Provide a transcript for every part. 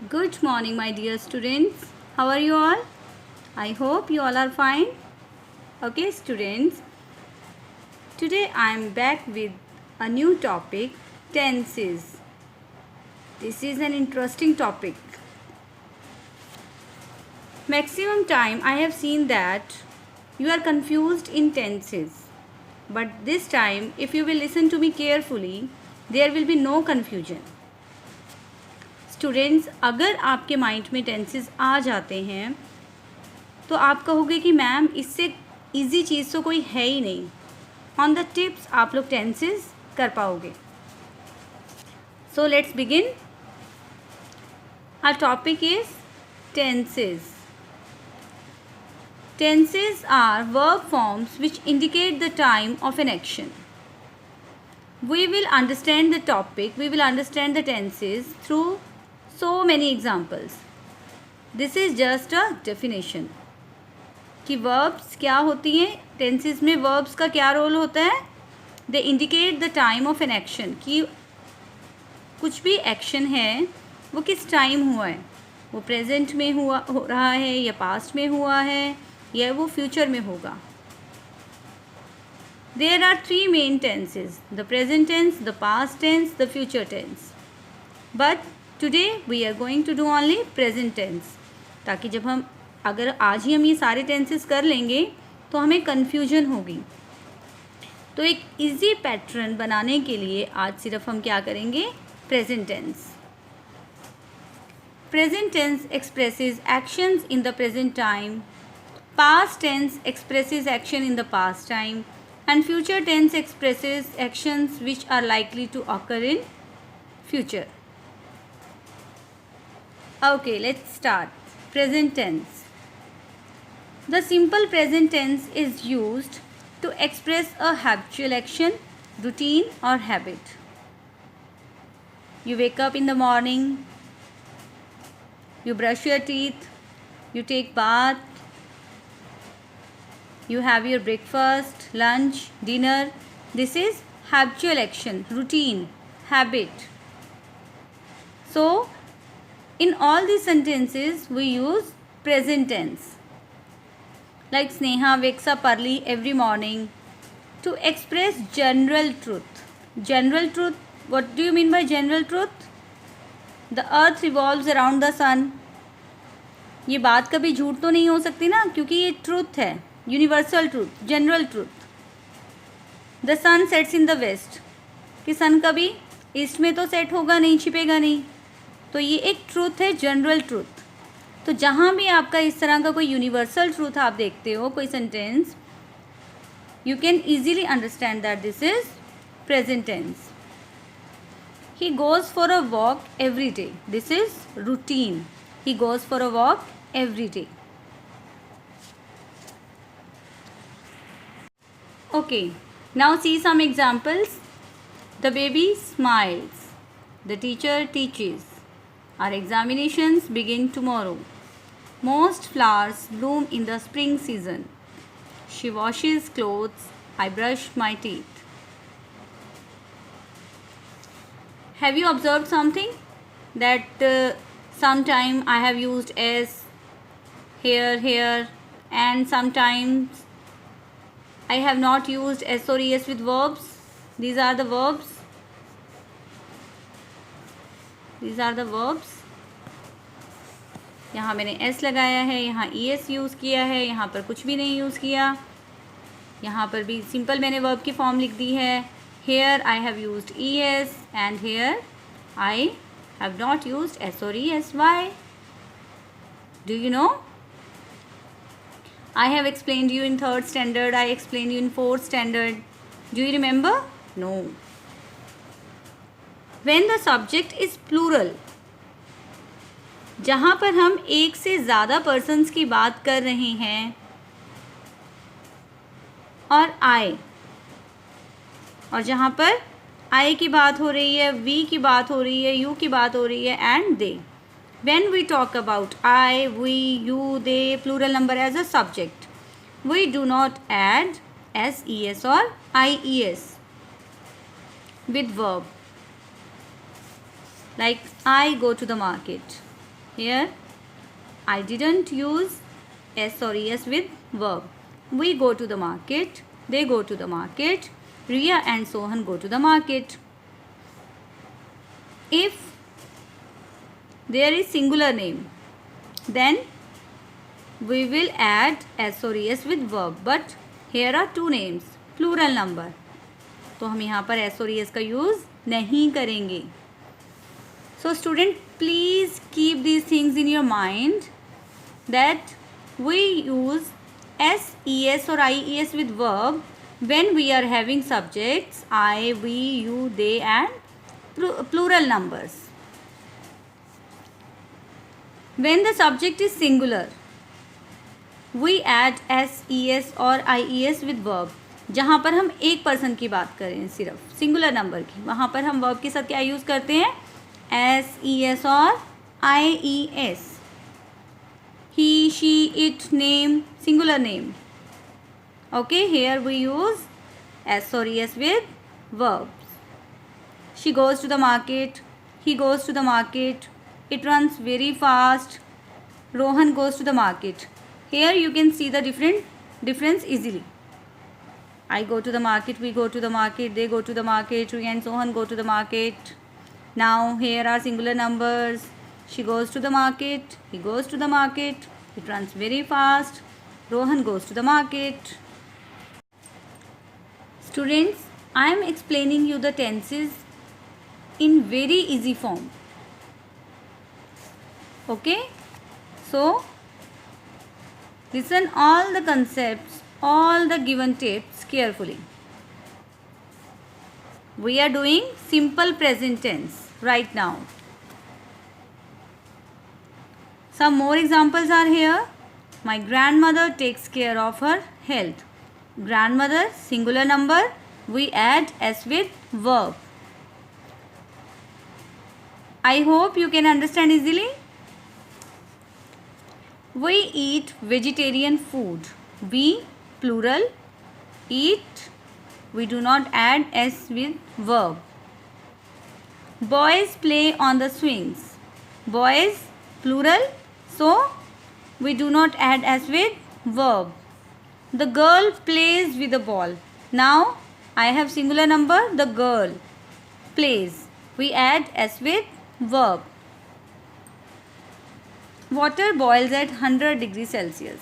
Good morning, my dear students. How are you all? I hope you all are fine. Okay, students. Today I am back with a new topic, tenses. This is an interesting topic. Maximum time I have seen that you are confused in tenses. But this time, if you will listen to me carefully, there will be no confusion. Students, अगर आपके mind में tenses आ जाते हैं तो आप कहोगे कि ma'am इससे इजी चीज़ तो कोई है ही नहीं. ऑन द टिप्स आप लोग टेंसेस कर पाओगे. So let's begin. Our topic is tenses. Tenses are verb forms which indicate the time of an action. We will understand the topic, we will understand the tenses through so many examples. This is just a definition. कि verbs क्या होती हैं. tenses में verbs का क्या role होता है. They indicate the time of an action. कि कुछ भी action है वो किस टाइम हुआ है. वो प्रेजेंट में हो रहा है या पास्ट में हुआ है या वो फ्यूचर में होगा. There are three main tenses: the present tense, the past tense, the future tense. But today we are going to do only present tense. ताकि जब हम अगर आज ही हम ये सारे tenses कर लेंगे तो हमें confusion होगी. तो एक easy pattern बनाने के लिए आज सिर्फ हम क्या करेंगे, present tense. Present tense expresses actions in the present time. Past tense expresses action in the past time, and future tense expresses actions which are likely to occur in future. Okay, let's start. Present tense. The simple present tense is used to express a habitual action, routine or habit. You wake up in the morning, you brush your teeth, you take bath, you have your breakfast, lunch, dinner. This is habitual action, routine, habit. So, in all these sentences, we use present tense. Like Sneha wakes up early every morning to express general truth. General truth, what do you mean by general truth? The earth revolves around the sun. ये बात कभी झूठ तो नहीं हो सकती ना, क्योंकि ये ट्रूथ है. Universal truth, general truth. The sun sets in the west. कि सन कभी ईस्ट में तो सेट होगा नहीं, छिपेगा नहीं. तो ये एक ट्रूथ है, जनरल ट्रूथ. तो जहाँ भी आपका इस तरह का कोई यूनिवर्सल ट्रूथ आप देखते हो, कोई sentence, you can easily understand that this is present tense. He goes for a walk every day. This is routine. He goes for a walk every day. Okay, now see some examples. The baby smiles. The teacher teaches. Our examinations begin tomorrow. Most flowers bloom in the spring season. She washes clothes. I brush my teeth. Have you observed something? That sometime I have used as here, and sometimes I have not used s or es with verbs. These are the verbs. यहाँ मैंने s लगाया है, यहाँ es use किया है, यहाँ पर कुछ भी नहीं यूज़ किया. यहाँ पर भी सिंपल मैंने verb की फॉर्म लिख दी है. Here I have used es and here I have not used s or es. Why? Do you know? I have explained you in 3rd standard, I explained you in 4th standard. Do you remember? No. When the subject is plural, जहाँ पर हम एक से ज़्यादा persons की बात कर रहे हैं और I, और जहाँ पर I की बात हो रही है, we की बात हो रही है, you की बात हो रही है and they. When we talk about I, we, you, they, plural number as a subject, we do not add s, es or ies with verb. Like I go to the market. Here I didn't use S or ES with verb. We go to the market, they go to the market, Riya and Sohan go to the market. If there is singular name, then we will add S or ES with verb. But here are two names, plural number, तो हम यहाँ पर S और ES का use नहीं करेंगे. So student, please keep these things in your mind that we use S, ES or IES with verb when we are having subjects I, we, you, they and plural numbers. When the subject is singular, we add S, ES और IES with verb. जहाँ पर हम एक person की बात करें, सिर्फ singular number की, वहाँ पर हम वर्ब के साथ क्या यूज़ करते हैं? S, ES और IES. He, she, it, name, singular name. Okay, here we use S or ES with verbs. She goes to the market. He goes to the market. It runs very fast. Rohan goes to the market. Here you can see the difference easily. I go to the market, we go to the market, they go to the market, Riya and Sohan go to the market. Now here are singular numbers. She goes to the market, he goes to the market, it runs very fast, Rohan goes to the market. Students, I am explaining you the tenses in very easy form. Okay? So, listen all the concepts, all the given tips carefully. We are doing simple present tense right now. Some more examples are here. My grandmother takes care of her health. Grandmother, singular number, we add S with verb. I hope you can understand easily. We eat vegetarian food. We, plural, eat. We do not add S with verb. Boys play on the swings. Boys, plural, so we do not add S with verb. The girl plays with the ball. Now I have singular number, the girl plays. We add S with verb. Water boils at 100 degrees Celsius.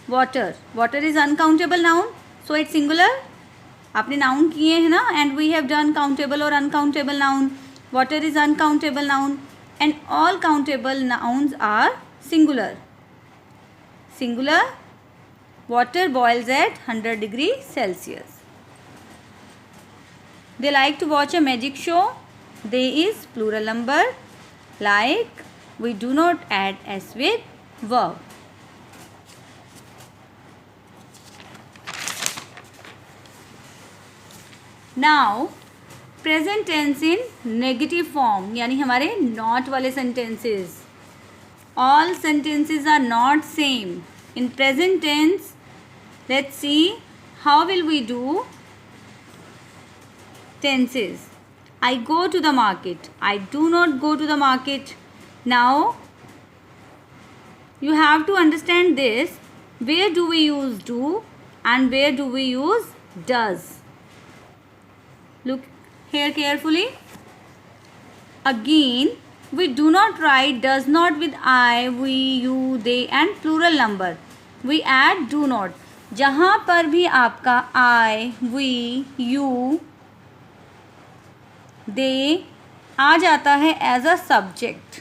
Water is uncountable noun, so it's singular. आपने noun किए हैं ना, and we have done countable or uncountable noun. Water is uncountable noun and all countable nouns are singular. Singular. Water boils at 100 degrees Celsius. They like to watch a magic show. They is plural number. Like, we do not add S with verb. Now, present tense in negative form, यानी हमारे not वाले sentences. All sentences are not same. In present tense, let's see how will we do tenses. I go to the market. I do not go to the market. Now, you have to understand this. Where do we use do and where do we use does? Look here carefully. Again, we do not write does not with I, we, you, they and plural number. We add do not. जहाँ पर भी आपका I, we, you, they आ जाता है as a subject,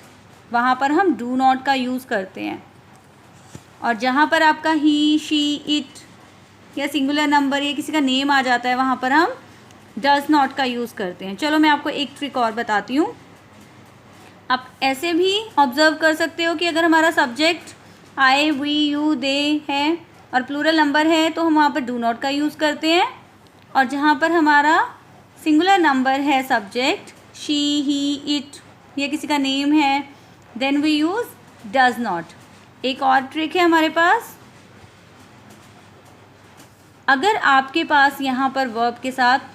वहाँ पर हम do not का यूज़ करते हैं. और जहाँ पर आपका ही, शी, इट या सिंगुलर नंबर या किसी का नेम आ जाता है, वहाँ पर हम डज नॉट का यूज़ करते हैं. चलो मैं आपको एक ट्रिक और बताती हूँ. आप ऐसे भी ऑब्ज़र्व कर सकते हो कि अगर हमारा सब्जेक्ट आई, वी, यू, दे है और प्लूरल नंबर है तो हम वहाँ पर डू नॉट का यूज़ करते हैं. और जहाँ पर हमारा सिंगुलर नंबर है सब्जेक्ट, शी, ही, इट या किसी का नेम है, then we use does not. एक और ट्रिक है हमारे पास. अगर आपके पास यहाँ पर वर्ब के साथ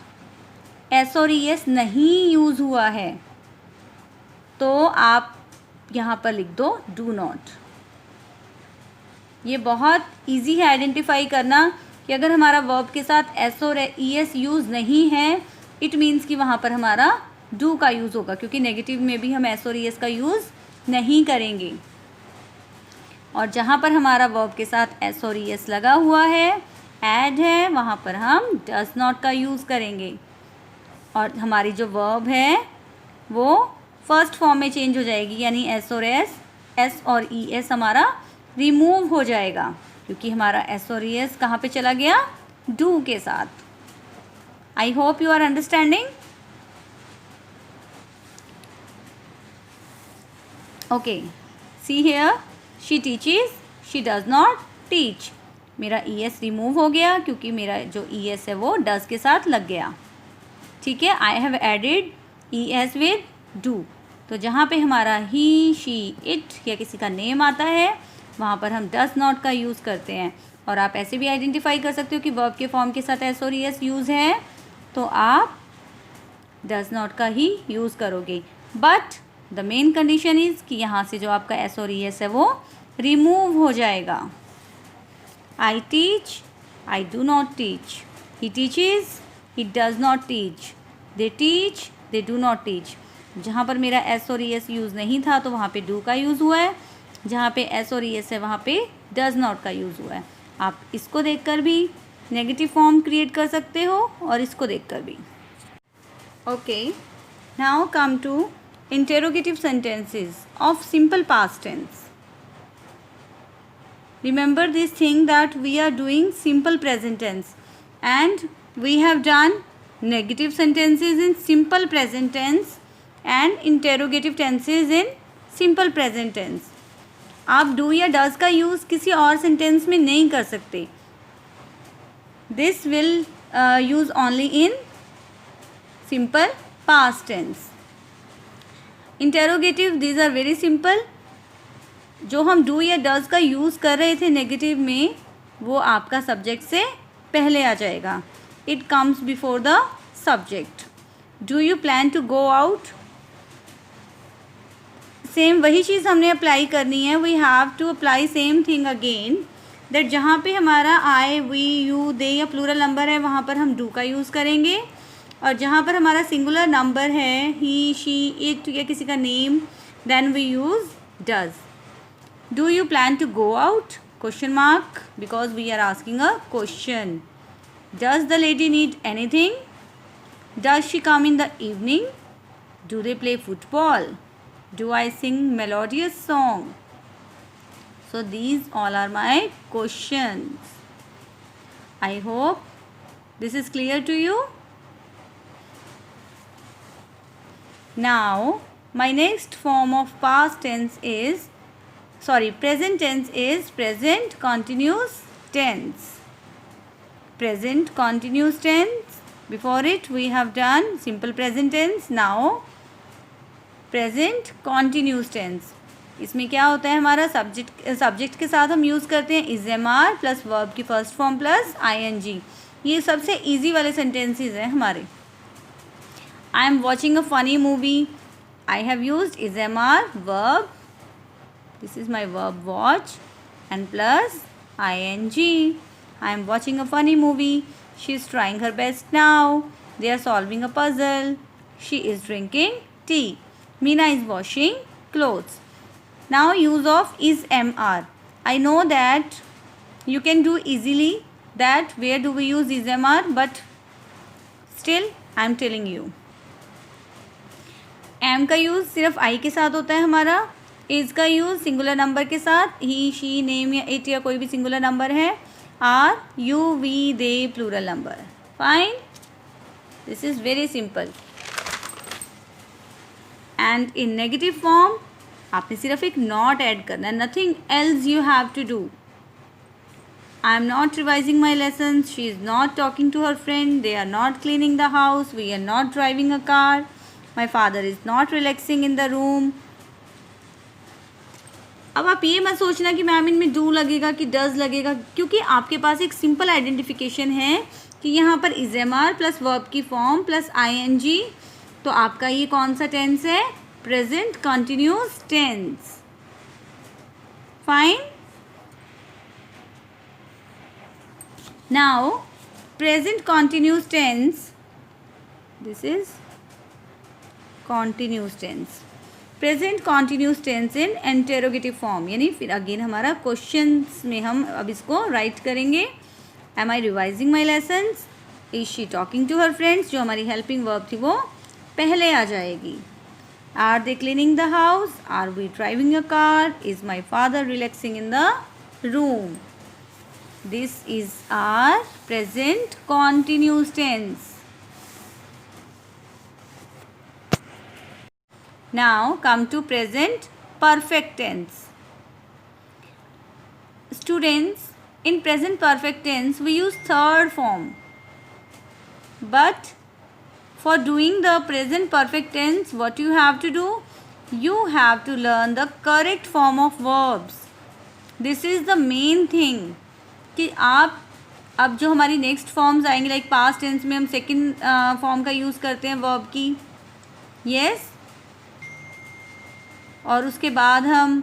एस और ई एस नहीं यूज़ हुआ है तो आप यहाँ पर लिख दो डू नॉट। ये बहुत इजी है आइडेंटिफाई करना कि अगर हमारा वर्ब के साथ एस और ईएस यूज़ नहीं है, इट मीन्स कि वहाँ पर हमारा डू का यूज़ होगा, क्योंकि नेगेटिव में भी हम एस और ईएस का यूज़ नहीं करेंगे। और जहाँ पर हमारा वर्ब के साथ एस और ईएस लगा हुआ है, ऐड है, वहाँ पर हम डज नॉट का यूज़ करेंगे। और हमारी जो वर्ब है वो फर्स्ट फॉर्म में चेंज हो जाएगी, यानी एस और ई एस हमारा रिमूव हो जाएगा, क्योंकि हमारा एस और ई एस कहाँ पे चला गया, डू के साथ। I hope you are understanding. Okay, see here, she teaches, she does not teach. मेरा ई एस रिमूव हो गया क्योंकि मेरा जो ई एस है वो डज के साथ लग गया। ठीक है, I have added E S with do. तो जहाँ पे हमारा ही, शी, इट या किसी का नेम आता है, वहाँ पर हम डज नॉट का यूज़ करते हैं। और आप ऐसे भी आइडेंटिफाई कर सकते हो कि वर्ब के फॉर्म के साथ एस और ई एस यूज़ है, तो आप डज नॉट का ही यूज़ करोगे। But the main condition is कि यहाँ से जो आपका एस और ई एस है वो रिमूव हो जाएगा। I teach, I do not teach. He teaches, he does not teach. They teach, they do not teach. जहाँ पर मेरा एस और ई एस यूज़ नहीं था तो वहाँ पे डू का यूज़ हुआ है, जहाँ पे एस और ई एस है वहाँ पे डज नॉट का यूज़ हुआ है। आप इसको देखकर भी नेगेटिव फॉर्म क्रिएट कर सकते हो और इसको देखकर भी। Okay, now come to interrogative sentences of simple past tense. Remember this thing that we are doing simple present tense and we have done negative sentences in simple present tense and interrogative tenses in simple present tense. आप do या does का use किसी और sentence में नहीं कर सकते. This will use only in simple past tense. Interrogative, these are very simple. जो हम डू या डज का यूज़ कर रहे थे नेगेटिव में, वो आपका सब्जेक्ट से पहले आ जाएगा. It comes before the subject. Do you plan to go out? Same वही चीज़ हमने अप्लाई करनी है. We have to apply same thing again, that जहाँ पे हमारा आई, वी, यू, दे या प्लूरल नंबर है वहाँ पर हम डू का यूज़ करेंगे, और जहाँ पर हमारा सिंगुलर नंबर है, ही, शी, इट या किसी का name, then we use does. Do you plan to go out? Question mark, because we are asking a question. Does the lady need anything? Does she come in the evening? Do they play football? Do I sing melodious song? So these all are my questions. I hope this is clear to you. Now my next form of past tense is present tense is present continuous tense. Present continuous tense. Before it we have done simple present tense. Now present continuous tense. इसमें क्या होता है, हमारा subject के साथ हम use करते हैं is am are plus verb की first form plus I N G. ये सबसे ईजी वाले सेंटेंसेज हैं हमारे. I am watching a funny movie. I have used is am are verb. This is my verb watch and plus ing. I am watching a funny movie. She is trying her best now. They are solving a puzzle. She is drinking tea. Meena is washing clothes. Now use of is mr. I know that you can do easily that where do we use is mr, but still I am telling you. am का use सिर्फ I के साथ होता है हमारा. Is का use singular number के साथ, ही, शी, नेम या इट या कोई भी सिंगुलर नंबर है. Are, you, we, they plural number. Fine, this is very simple. And in negative form आपने सिर्फ एक नॉट ऐड करना है. Nothing else you have to do. I am not revising my lesson. She is not talking to her friend. They are not cleaning the house. We are not driving a car. My father is not relaxing in the room. अब आप ये मत सोचना कि ma'am इनमें do लगेगा कि does लगेगा, क्योंकि आपके पास एक सिंपल आइडेंटिफिकेशन है कि यहाँ पर is am are plus verb की form plus I N G. तो आपका ये कौन सा टेंस है, present continuous tense. Fine. Now present continuous tense, this is continuous tense. Present continuous tense in interrogative form, यानी फिर अगेन हमारा क्वेश्चंस में हम अब इसको राइट करेंगे. Am I revising my lessons, is she talking to her friends, जो हमारी हेल्पिंग वर्ब थी वो पहले आ जाएगी. Are they cleaning the house, are we driving a car, is my father relaxing in the room. This is our present continuous tense. Now come to present perfect tense. Students, in present perfect tense we use third form. But for doing the present perfect tense, what you have to do? You have to learn the correct form of verbs. This is the main thing. कि आप अब जो हमारी next forms आएंगे, like past tense में हम second form का use करते हैं वर्ब की, यस. और उसके बाद हम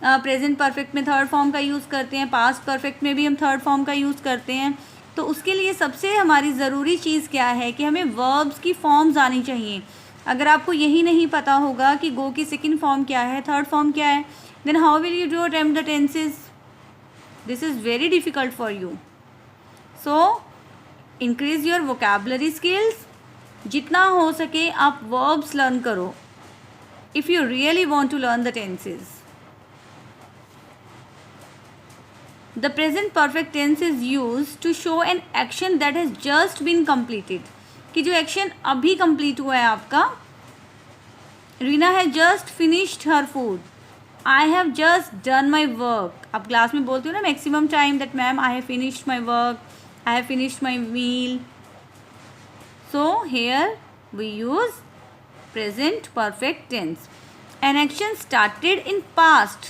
प्रेजेंट परफेक्ट में थर्ड फॉर्म का यूज़ करते हैं, पास्ट परफेक्ट में भी हम थर्ड फॉर्म का यूज़ करते हैं. तो उसके लिए सबसे हमारी ज़रूरी चीज़ क्या है कि हमें वर्ब्स की फॉर्म्स आनी चाहिए. अगर आपको यही नहीं पता होगा कि गो की सेकंड फॉर्म क्या है, थर्ड फॉर्म क्या है, then how will you do attempt the tenses. This is very difficult for you. So increase your vocabulary skills. जितना हो सके आप वर्ब्स लर्न करो if you really want to learn the tenses. The present perfect tense is used to show an action that has just been completed. कि जो action अभी complete हुआ है आपका. Reena has just finished her food. I have just done my work. आप class में बोलते हो ना maximum time that ma'am I have finished my work, I have finished my meal. So here we use present perfect tense. An action started in past,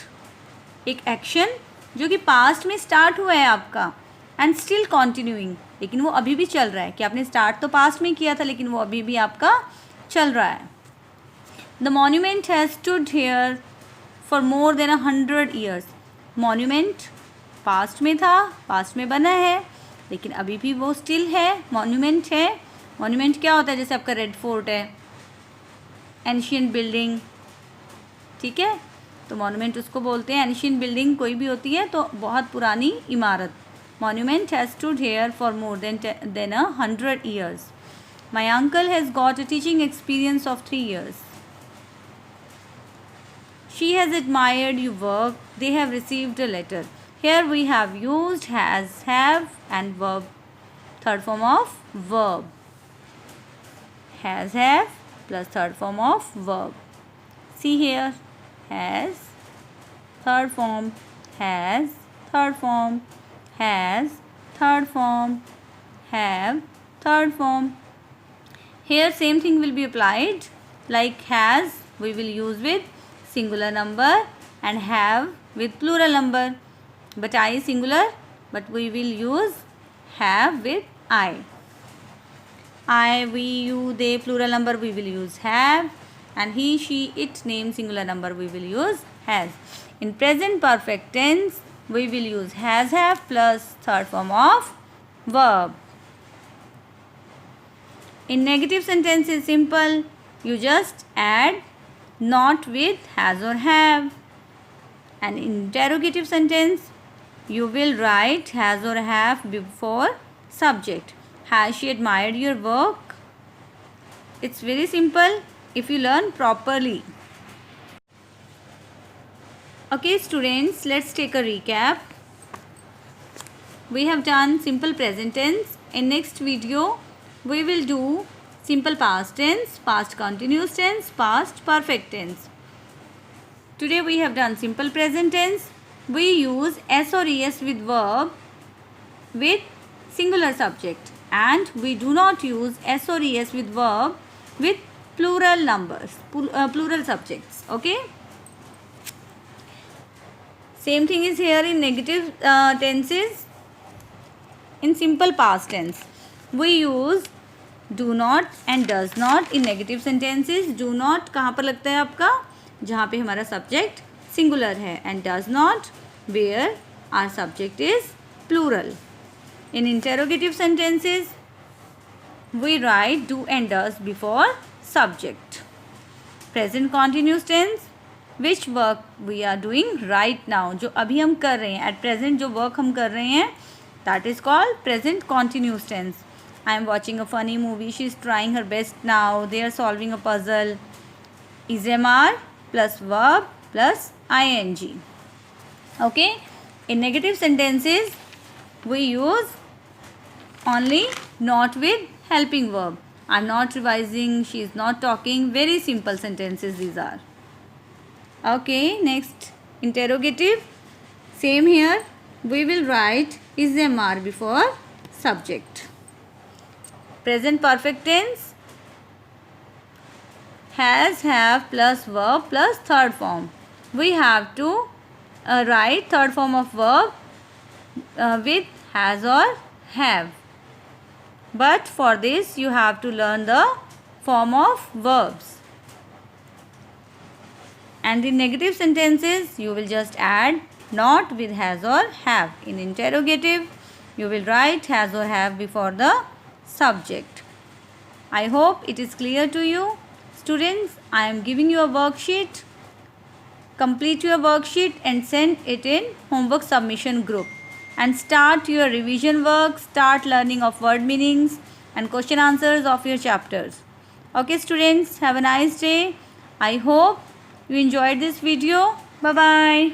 एक action जो कि past में start हुआ है आपका, एंड स्टिल कॉन्टिन्यूइंग, लेकिन वो अभी भी चल रहा है. कि आपने स्टार्ट तो पास्ट में किया था लेकिन वो अभी भी आपका चल रहा है. The monument has stood here for more than 100 years. Monument past में था, पास्ट में बना है, लेकिन अभी भी वो स्टिल है, मॉन्यूमेंट है. मॉन्यूमेंट क्या होता है? जैसे आपका रेड फोर्ट है, एंशियंट बिल्डिंग, ठीक है. तो मॉन्यूमेंट उसको बोलते हैं. एंशियंट बिल्डिंग कोई भी होती है तो बहुत पुरानी इमारत. Monument has stood here for more than 100 years. My uncle has got a teaching experience of 3 years. She has admired you work, they have received a letter. Here we have used has, have and verb, third form of verb. Has, have plus third form of verb. See here, has, third form, has, third form, has, third form, have, third form. Here same thing will be applied. Like has we will use with singular number and have with plural number. But I is singular, but we will use have with I. I, we, you, they plural number we will use have, and he, she, it name singular number we will use has. In present perfect tense we will use has, have plus third form of verb. In negative sentence is simple. You just add not with has or have. And in interrogative sentence you will write has or have before subject. Has she admired your work? It's very simple if you learn properly. Okay students, let's take a recap. We have done simple present tense. In next video we will do simple past tense, past continuous tense, past perfect tense. Today we have done simple present tense. We use s or es with verb with singular subject. And we do not use s or es with verb with plural numbers, plural subjects. Okay. Same thing is here in negative tenses. In simple past tense we use do not and does not in negative sentences. Do not कहाँ पर लगता है आपका? जहाँ पे हमारा subject singular है. And does not where our subject is plural. In interrogative sentences we write do and does before subject. Present continuous tense, which work we are doing right now, जो अभी हम कर रहे हैं at present जो work हम कर रहे हैं, that is called present continuous tense. I am watching a funny movie, she is trying her best now, they are solving a puzzle. Is MR plus verb plus ing. Okay, in negative sentences we use only not with helping verb. I'm not revising, she is not talking. Very simple sentences these are. Okay, next interrogative. Same here. We will write is MR before subject. Present perfect tense. Has, have plus verb plus third form. We have to write third form of verb with has or have. But for this you have to learn the form of verbs. And in negative sentences you will just add not with has or have. In interrogative you will write has or have before the subject. I hope it is clear to you. Students, I am giving you a worksheet. Complete your worksheet and send it in homework submission group. And start your revision work, start learning of word meanings and question answers of your chapters. Okay students, have a nice day. I hope you enjoyed this video. Bye bye.